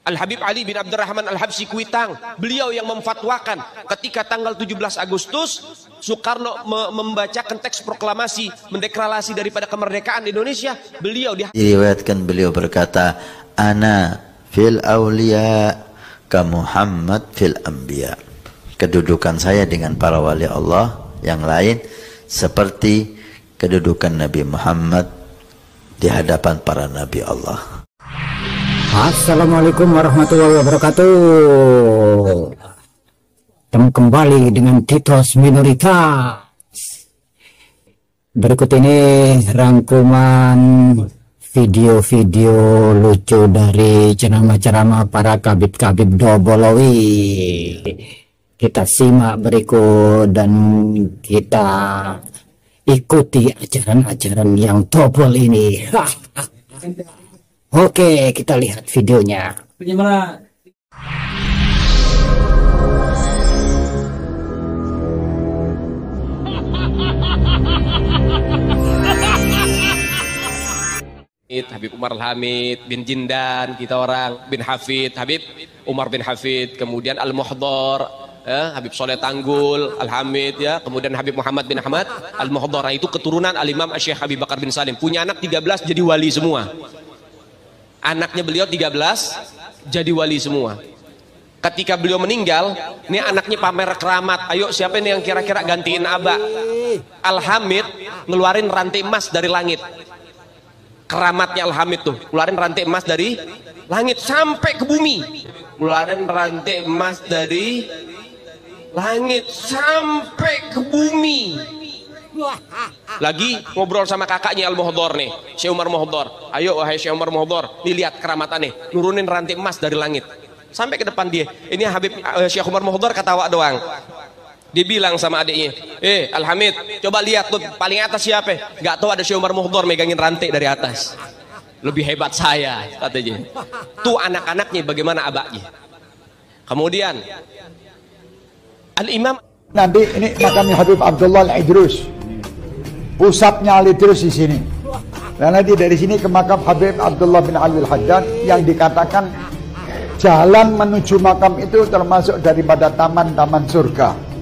Al-Habib Ali bin Abdurrahman Al-Habsyi Kuitang, beliau yang memfatwakan ketika tanggal 17 Agustus Soekarno membacakan teks proklamasi mendeklarasi daripada kemerdekaan Indonesia. Beliau diriwayatkan beliau berkata, ana fil auliya ka Muhammad fil anbiya. Kedudukan saya dengan para wali Allah yang lain seperti kedudukan Nabi Muhammad di hadapan para nabi Allah. Assalamualaikum warahmatullahi wabarakatuh. Ketemu kembali dengan Titos Minoritas. Berikut ini rangkuman video-video lucu dari ceramah-ceramah para kabib-kabib Dobolowi. Kita simak berikut dan kita ikuti ajaran-ajaran yang tobol ini. Oke, kita lihat videonya. Habib Umar Al-Hamid bin Jindan, kita orang bin Hafid, Habib Umar bin Hafid, kemudian Al-Muhdhar, Habib Soleh Tanggul Al-Hamid, ya, kemudian Habib Muhammad bin Ahmad Al-Muhdhar. Itu keturunan Al-Imam Syekh Habib Bakar bin Salim. Punya anak 13 jadi wali semua. Anaknya beliau 13 jadi wali semua. Ketika beliau meninggal, ini anaknya pamer keramat. Ayo siapa ini yang kira-kira gantiin Aba? Al-Hamid ngeluarin rantai emas dari langit. Keramatnya Al-Hamid tuh, ngeluarin rantai emas dari langit sampai ke bumi. Ngeluarin rantai emas dari langit sampai ke bumi. Lagi ngobrol sama kakaknya Al-Muhdhar nih, Syekh Umar Muhdhar. Ayo wahai Syekh Umar Muhdhar, nih lihat keramatannya, nurunin rantai emas dari langit sampai ke depan dia. Ini Habib Syekh Umar Muhdhar ketawa doang. Dia bilang sama adiknya, Al-Hamid, coba lihat tuh paling atas siapa? Gak tahu, ada Syekh Umar Muhdhar megangin rantai dari atas. Lebih hebat saya, katanya. Tuh anak-anaknya bagaimana abaknya. Kemudian Al-Imam, nanti ini makamnya Habib Abdullah Al-Idrus. Pusatnya Al-Idrus di sini. Dan nanti dari sini ke makam Habib Abdullah bin Ali Al-Haddad yang dikatakan jalan menuju makam itu termasuk daripada taman-taman surga.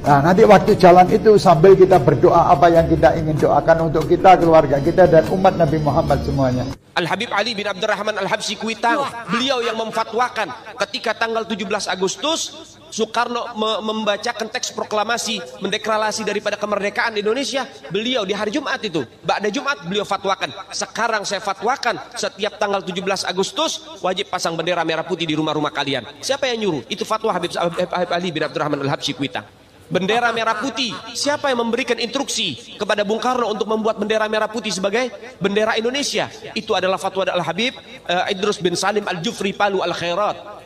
Nah, nanti waktu jalan itu sambil kita berdoa apa yang kita ingin doakan untuk kita, keluarga kita, dan umat Nabi Muhammad semuanya. Al-Habib Ali bin Abdurrahman Al-Habsyi Kuitang, beliau yang memfatwakan ketika tanggal 17 Agustus Soekarno membacakan teks proklamasi mendeklarasi daripada kemerdekaan Indonesia. Beliau di hari Jumat itu, ba'da Jumat beliau fatwakan. Sekarang saya fatwakan setiap tanggal 17 Agustus wajib pasang bendera merah putih di rumah-rumah kalian. Siapa yang nyuruh? Itu fatwa Habib Ali bin Abdurrahman Al-Habsyi Kuitang. Bendera merah putih, siapa yang memberikan instruksi kepada Bung Karno untuk membuat bendera merah putih sebagai bendera Indonesia? Itu adalah fatwa Al-Habib Idrus bin Salim Al-Jufri Palu Al-Khairat.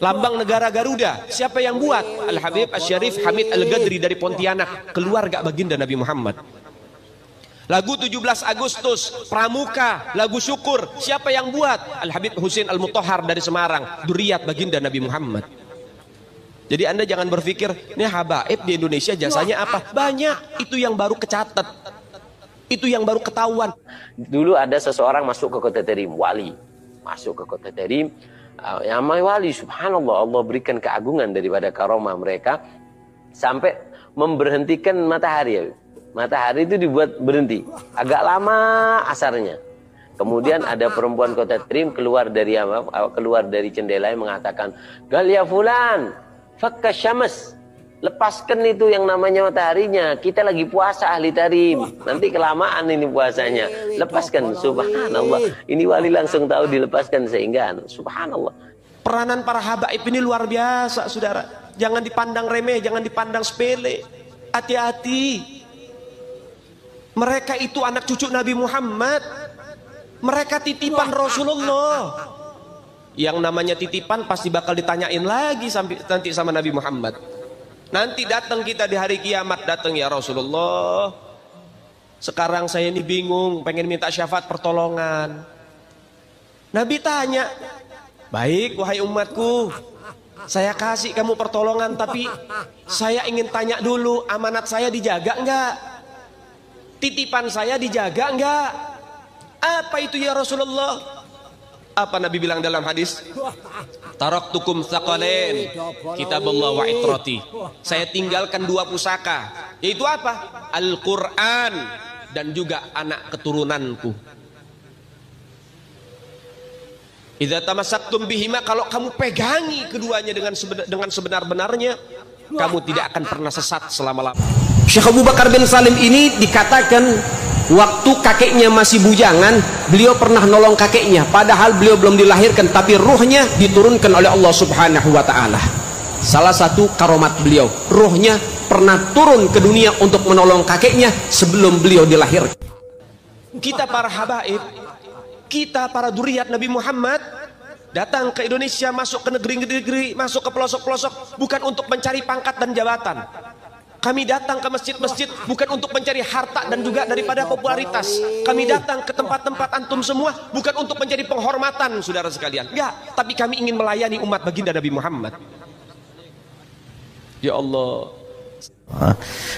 Lambang negara Garuda, siapa yang buat? Al-Habib Asy-Syarif Hamid Al-Ghadri dari Pontianak, keluarga baginda Nabi Muhammad. Lagu 17 Agustus Pramuka, lagu syukur, siapa yang buat? Al-Habib Husain Al-Mutahhar dari Semarang, dzurriyyat baginda Nabi Muhammad. Jadi Anda jangan berpikir, ini habaib di Indonesia jasanya apa? Banyak, itu yang baru kecatat. Itu yang baru ketahuan. Dulu ada seseorang masuk ke kota Terim, wali. Masuk ke kota Terim, yang namanya wali, subhanallah, Allah berikan keagungan daripada karomah mereka. Sampai memberhentikan matahari. Matahari itu dibuat berhenti. Agak lama asarnya. Kemudian ada perempuan kota Terim keluar dari jendela yang mengatakan, Galia Fulan, fakka syamas, lepaskan itu yang namanya mataharinya, kita lagi puasa ahli Tarim, nanti kelamaan ini puasanya, lepaskan. Subhanallah, ini wali langsung tahu dilepaskan sehingga subhanallah. Peranan para habaib ini luar biasa, saudara. Jangan dipandang remeh, jangan dipandang sepele. Hati-hati. Mereka itu anak cucu Nabi Muhammad. Mereka titipan Rasulullah. Yang namanya titipan pasti bakal ditanyain lagi nanti sama Nabi Muhammad. Nanti datang kita di hari kiamat, datang, ya Rasulullah, sekarang saya ini bingung, pengen minta syafaat pertolongan. Nabi tanya, baik wahai umatku, saya kasih kamu pertolongan, tapi saya ingin tanya dulu, amanat saya dijaga enggak? Titipan saya dijaga enggak? Apa itu ya Rasulullah? Apa Nabi bilang dalam hadis? Taraktukum tsaqalain, kitabullah wa itrati. Saya tinggalkan dua pusaka, yaitu apa? Al-Quran dan juga anak keturunanku. Idza tamassaktum bihima, kalau kamu pegangi keduanya dengan sebenar-benarnya, kamu tidak akan pernah sesat selama-lamanya. Syekh Abu Bakar bin Salim ini dikatakan waktu kakeknya masih bujangan, beliau pernah nolong kakeknya, padahal beliau belum dilahirkan, tapi ruhnya diturunkan oleh Allah Subhanahu wa Ta'ala. Salah satu karomat beliau, ruhnya pernah turun ke dunia untuk menolong kakeknya sebelum beliau dilahirkan. Kita para habaib, kita para duriat Nabi Muhammad, datang ke Indonesia, masuk ke negeri-negeri, masuk ke pelosok-pelosok, bukan untuk mencari pangkat dan jabatan. Kami datang ke masjid-masjid bukan untuk mencari harta dan juga daripada popularitas. Kami datang ke tempat-tempat antum semua bukan untuk mencari penghormatan, saudara sekalian. Enggak, tapi kami ingin melayani umat baginda Nabi Muhammad. Ya Allah.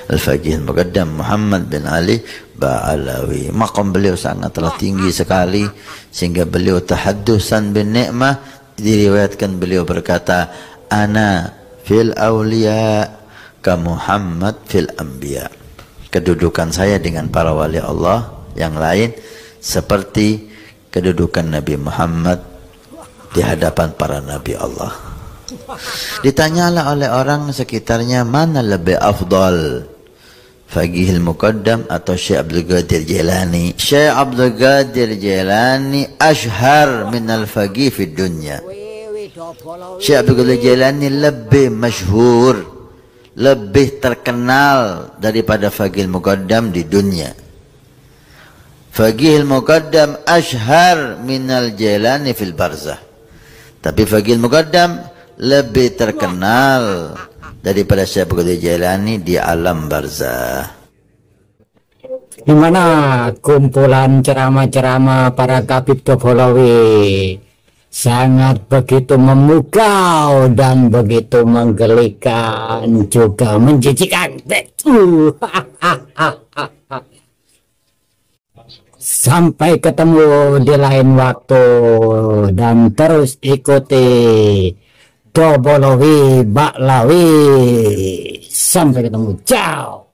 Al-Faqih Al-Muqaddam Muhammad bin Ali Ba'alawi. Maqam beliau sangatlah tinggi sekali sehingga beliau tahaddusan bin ni'mah, diriwayatkan beliau berkata, ana fil awliya ka Muhammad fil anbiya. Kedudukan saya dengan para wali Allah yang lain seperti kedudukan Nabi Muhammad di hadapan para nabi Allah. Ditanyalah oleh orang sekitarnya, mana lebih afdal, Faqih Al-Muqaddam atau Syekh Abdul Qadir Jilani? Syekh Abdul Qadir Jilani ashhar min al-faqih fi dunya. Syekh Abdul Qadir Jilani lebih masyhur, lebih terkenal daripada Faqih Al-Muqaddam di dunia. Faqih Al-Muqaddam ashhar minal Jilani fil barzah. Tapi Faqih Al-Muqaddam lebih terkenal daripada Syekh Abdul Qadir Jilani di alam barzah. Gimana kumpulan ceramah-ceramah para Habib Dobolowi? Sangat begitu memukau dan begitu menggelikan, juga menjijikan. Sampai ketemu di lain waktu, dan terus ikuti Dobolowi Ba'lawi. Sampai ketemu, ciao.